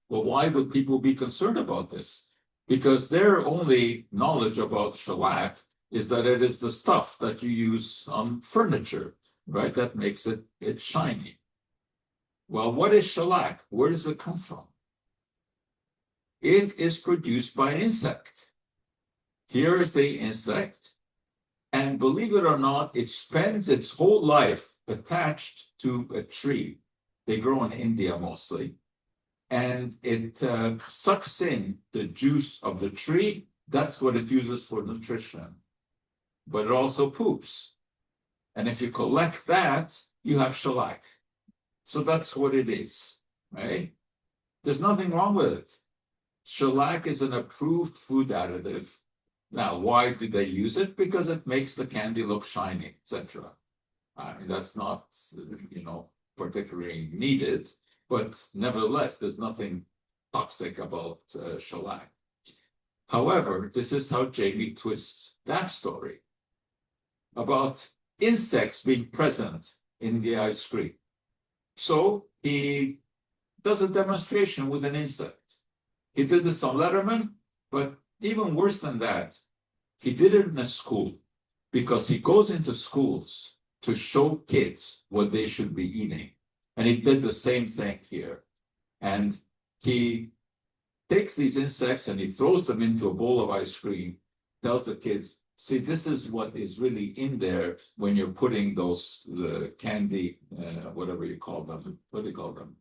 Well, why would people be concerned about this? Because their only knowledge about shellac is that it is the stuff that you use on furniture, right? That makes it shiny. Well, what is shellac? Where does it come from? It is produced by an insect. Here is the insect, and believe it or not, it spends its whole life attached to a tree. They grow in India mostly. And it sucks in the juice of the tree. That's what it uses for nutrition. But it also poops. And if you collect that, you have shellac. So that's what it is, right? There's nothing wrong with it. Shellac is an approved food additive. Now, why do they use it? Because it makes the candy look shiny, etc. I mean, that's not, you know, particularly needed. But nevertheless, there's nothing toxic about shellac. However, this is how Jamie twists that story about insects being present in the ice cream. So he does a demonstration with an insect. He did this on Letterman, but even worse than that, he did it in a school, because he goes into schools to show kids what they should be eating. And he did the same thing here. And he takes these insects and he throws them into a bowl of ice cream, tells the kids, see, this is what is really in there when you're putting those candy, whatever you call them, what do you call them?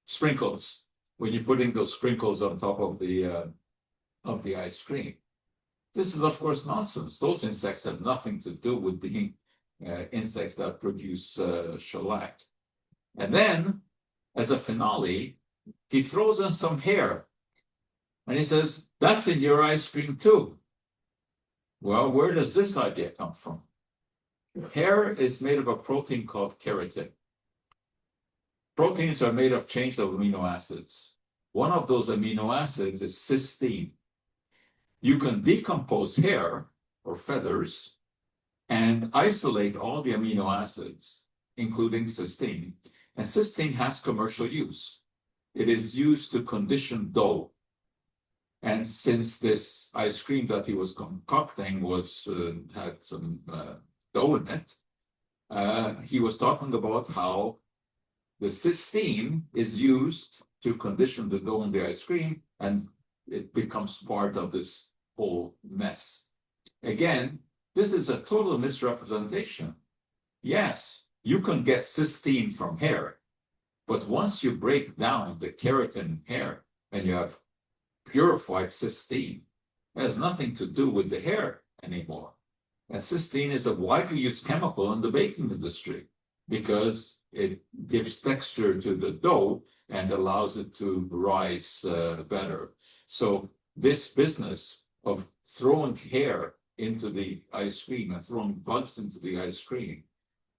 Sprinkles. When you're putting those sprinkles on top of the ice cream. This is, of course, nonsense. Those insects have nothing to do with the insects that produce shellac. And then, as a finale, he throws in some hair. And he says, that's in your ice cream too. Well, where does this idea come from? Hair is made of a protein called keratin. Proteins are made of chains of amino acids. One of those amino acids is cysteine. You can decompose hair or feathers and isolate all the amino acids, including cysteine. And cysteine has commercial use. it is used to condition dough. And since this ice cream that he was concocting was had some dough in it, he was talking about how the cysteine is used to condition the dough in the ice cream, and it becomes part of this whole mess. Again, this is a total misrepresentation. Yes, you can get cysteine from hair, but once you break down the keratin in hair and you have purified cysteine, it has nothing to do with the hair anymore. And cysteine is a widely used chemical in the baking industry because it gives texture to the dough and allows it to rise better. So this business of throwing hair into the ice cream and throwing bugs into the ice cream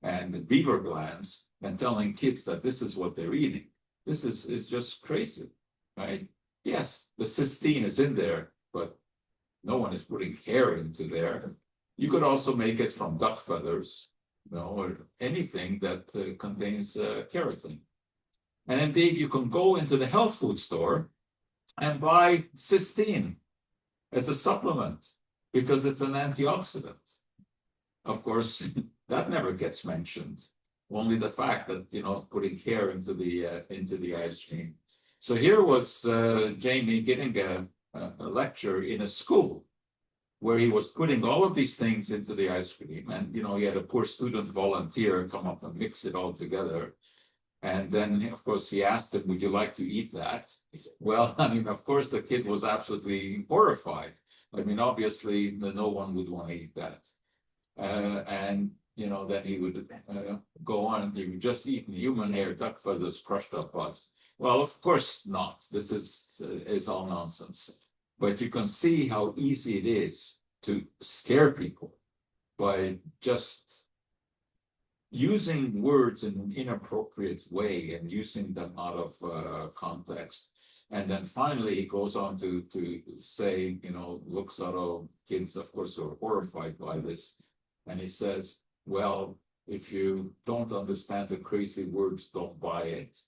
and the beaver glands and telling kids that this is what they're eating, this is just crazy, right? Yes, the cysteine is in there, but no one is putting hair into there. You could also make it from duck feathers, or anything that contains keratin. And indeed, you can go into the health food store and buy cysteine as a supplement because it's an antioxidant. Of course, that never gets mentioned. Only the fact that putting hair into the ice cream. So here was Jamie giving a lecture in a school where he was putting all of these things into the ice cream. And, he had a poor student volunteer come up and mix it all together. And then, of course, he asked him, would you like to eat that? Well, of course, the kid was absolutely horrified. Obviously, no one would want to eat that. And then he would go on and he would just eat human hair, duck feathers, crushed up bugs. Well, of course not. This is all nonsense. But you can see how easy it is to scare people by just using words in an inappropriate way and using them out of context. And then finally, he goes on to say, looks at all kids, of course, who are horrified by this. And he says, well, if you don't understand the crazy words, don't buy it.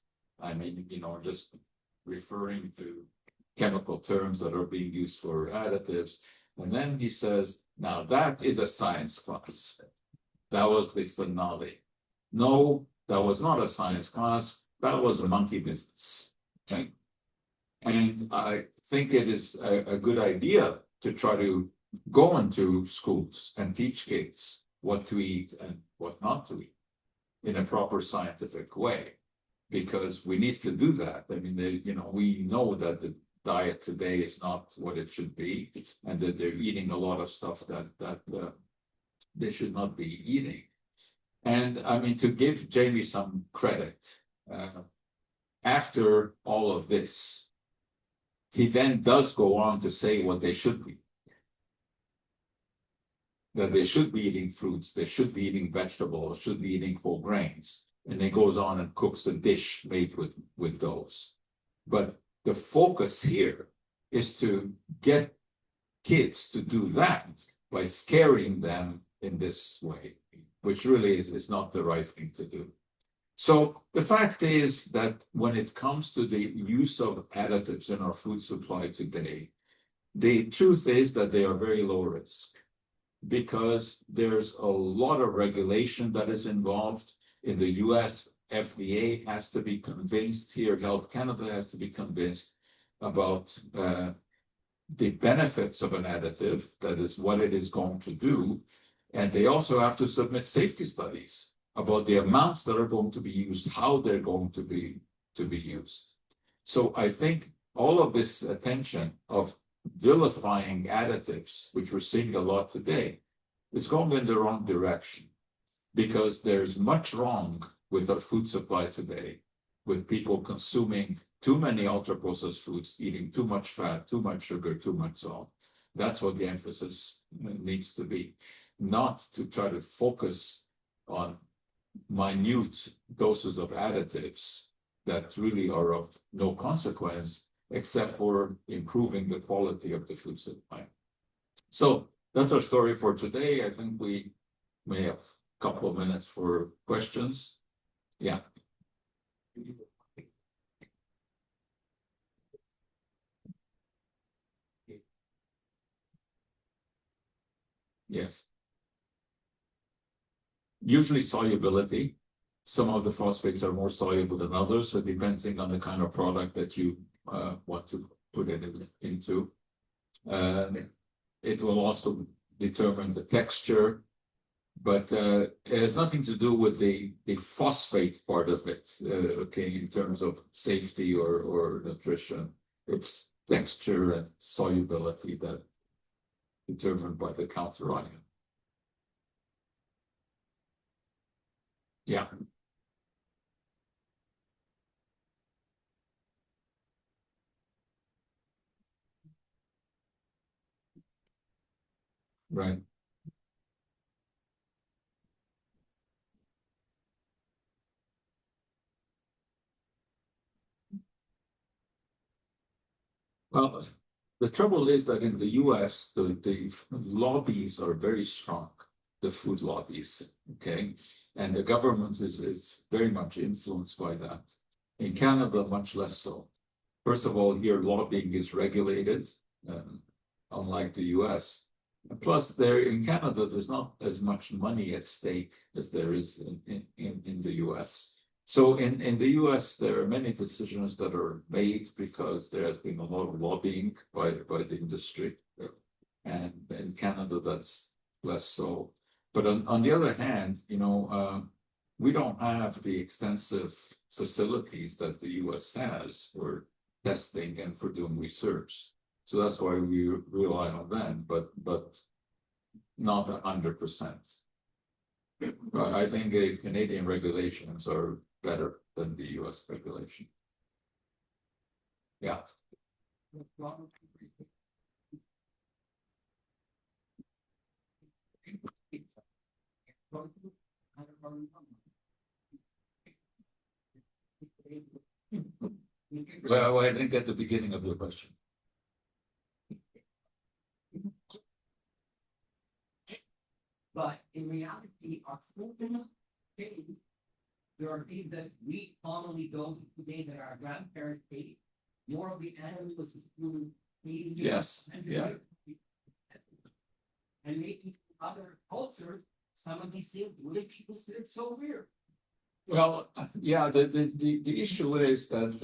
Just referring to chemical terms that are being used for additives. And then he says, now that is a science class. That was the finale. No, that was not a science class. That was a monkey business. Okay? And I think it is a good idea to try to go into schools and teach kids what to eat and what not to eat in a proper scientific way, because we need to do that. We know that the diet today is not what it should be, and that they're eating a lot of stuff that they should not be eating. And to give Jamie some credit, after all of this, he then does go on to say what they should be. That they should be eating fruits, they should be eating vegetables, should be eating whole grains. And he goes on and cooks a dish made with those. But the focus here is to get kids to do that by scaring them in this way, which really is not the right thing to do. So the fact is that when it comes to the use of additives in our food supply today, the truth is that they are very low risk because there's a lot of regulation that is involved. In the US, FDA has to be convinced. Here, Health Canada has to be convinced about the benefits of an additive, that is what it is going to do. And they also have to submit safety studies about the amounts that are going to be used, how they're going to be used. So I think all of this attention of vilifying additives, which we're seeing a lot today, is going in the wrong direction, because there's much wrong with our food supply today, with people consuming too many ultra-processed foods, eating too much fat, too much sugar, too much salt. That's what the emphasis needs to be, not to try to focus on minute doses of additives that really are of no consequence, except for improving the quality of the food supply. So that's our story for today. I think we may have a couple of minutes for questions. Yeah. Yes. Usually solubility. Some of the phosphates are more soluble than others, so depending on the kind of product that you want to put it into. It will also determine the texture, but it has nothing to do with the phosphate part of it, okay, in terms of safety or nutrition. It's texture and solubility that determined by the counter ion. Yeah. Right. Well, the trouble is that in the US, the lobbies are very strong, the food lobbies, okay? And the government is very much influenced by that. In Canada, much less so. First of all, here lobbying is regulated, unlike the US. Plus, there in Canada, there's not as much money at stake as there is in the US. So in the US, there are many decisions that are made because there has been a lot of lobbying by the industry. And in Canada, that's less so. But on the other hand, we don't have the extensive facilities that the US has for testing and for doing research. So that's why we rely on them, but not 100%. I think the Canadian regulations are better than the US regulation. Yeah. Well, I didn't get the beginning of your question. But in reality, our children change. There are things that we commonly don't today that our grandparents ate. More of the animals through eating. Yes. Yeah. And maybe other cultures, some of these things really people consider so weird. Well, yeah, the issue is that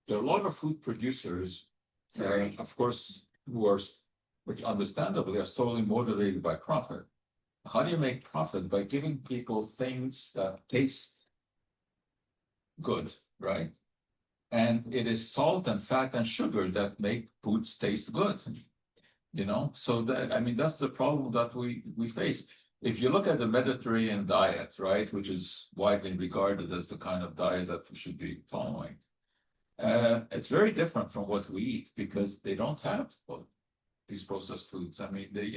there are a lot of food producers, of course, which understandably are solely motivated by profit. How do you make profit? By giving people things that taste good, right? And it is salt and fat and sugar that make foods taste good. So that's the problem that we face. If you look at the Mediterranean diet, right, which is widely regarded as the kind of diet that we should be following, it's very different from what we eat because they don't have these processed foods. I mean, they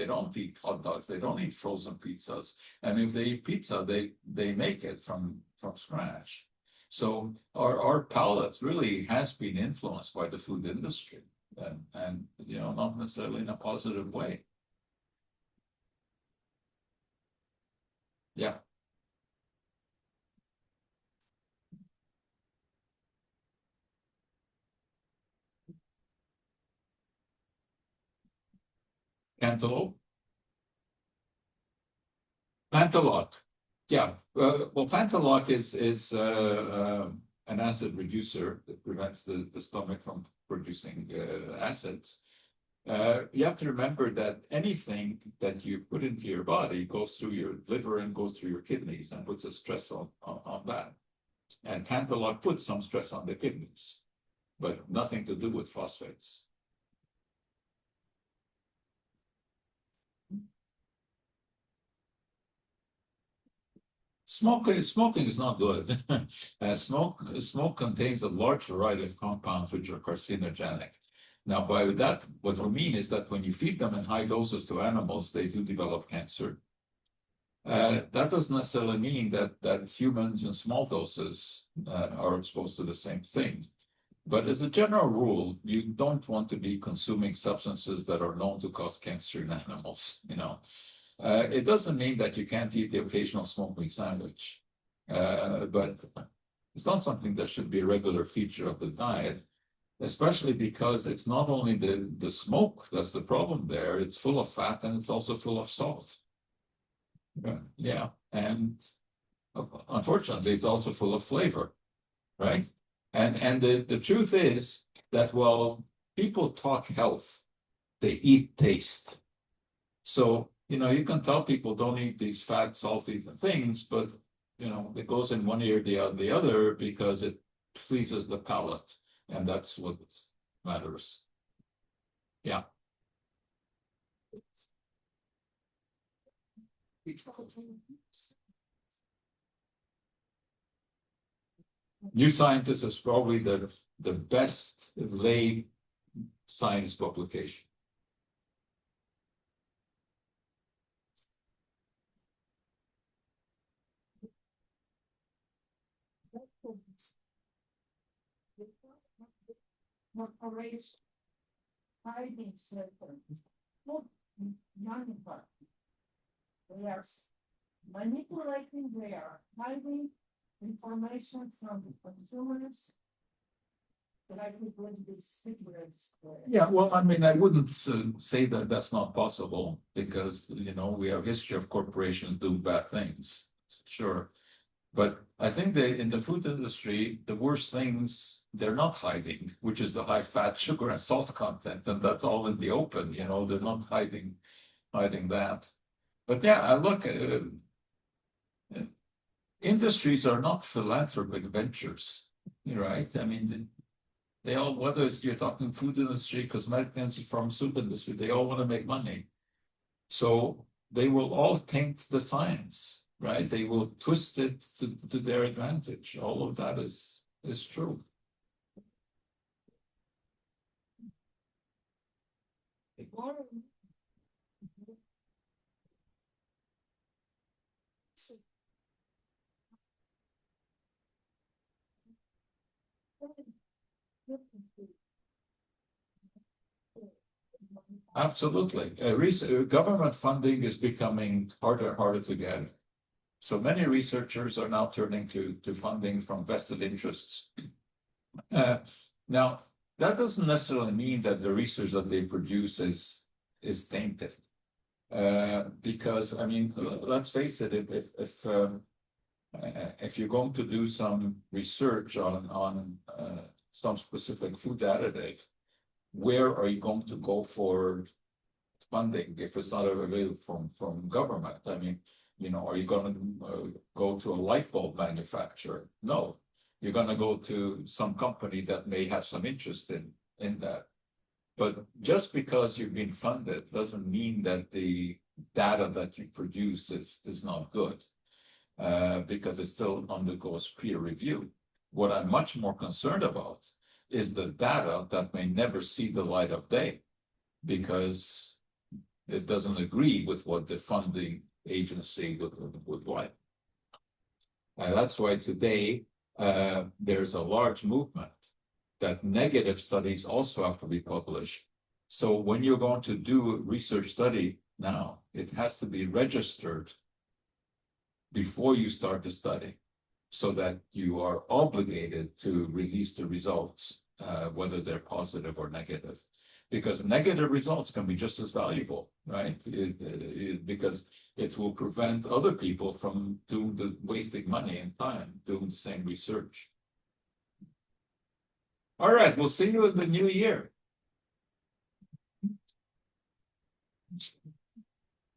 don't eat hot dogs, they don't eat frozen pizzas, and if they eat pizza, they make it from scratch. So our palate really has been influenced by the food industry, and not necessarily in a positive way. Yeah. Cantaloupe. Pantaloc. Yeah. Well, Pantaloc is an acid reducer that prevents the stomach from producing acids. You have to remember that anything that you put into your body goes through your liver and goes through your kidneys and puts a stress on that. And Pantaloc puts some stress on the kidneys, but nothing to do with phosphates. Smoking is not good. Smoke contains a large variety of compounds which are carcinogenic. Now, by that, what we mean is that when you feed them in high doses to animals, they do develop cancer. That doesn't necessarily mean that humans in small doses are exposed to the same thing. But as a general rule, you don't want to be consuming substances that are known to cause cancer in animals. It doesn't mean that you can't eat the occasional smoked meat sandwich, but it's not something that should be a regular feature of the diet. especially because it's not only the smoke that's the problem there, it's full of fat and it's also full of salt. Yeah, and unfortunately, it's also full of flavor, right? And the truth is that while people talk health, they eat taste. So, you can tell people don't eat these fat, salty things, but, it goes in one ear, the other, because it pleases the palate. And that's what matters. Yeah. New Scientist is probably the best lay science publication. They are manipulating, they are hiding information from the consumers. Yeah, well, I mean, I wouldn't say that that's not possible because, we have history of corporations doing bad things, sure. But I think that in the food industry, the worst things they're not hiding, which is the high fat, sugar, and salt content, and that's all in the open. They're not hiding that. But yeah, look, industries are not philanthropic ventures, right? I mean, they all, whether it's you're talking food industry, cosmetic industry, pharmaceutical industry, they all want to make money. So they will all taint the science, right? They will twist it to their advantage. All of that is true. Absolutely. Government funding is becoming harder and harder to get. So many researchers are now turning to funding from vested interests. Now, that doesn't necessarily mean that the research that they produce is tainted. Because, I mean, let's face it, if you're going to do some research on some specific food additive, where are you going to go for funding if it's not available from government? I mean, are you going to go to a light bulb manufacturer? No, you're going to go to some company that may have some interest in that. But just because you've been funded doesn't mean that the data that you produce is not good, because it still undergoes peer review. What I'm much more concerned about is the data that may never see the light of day because it doesn't agree with what the funding agency would like. And that's why today there's a large movement that negative studies also have to be published. So when you're going to do a research study now, it has to be registered before you start the study, so that you are obligated to release the results, whether they're positive or negative. Because negative results can be just as valuable, right? Because it will prevent other people from wasting money and time doing the same research. All right, we'll see you in the new year.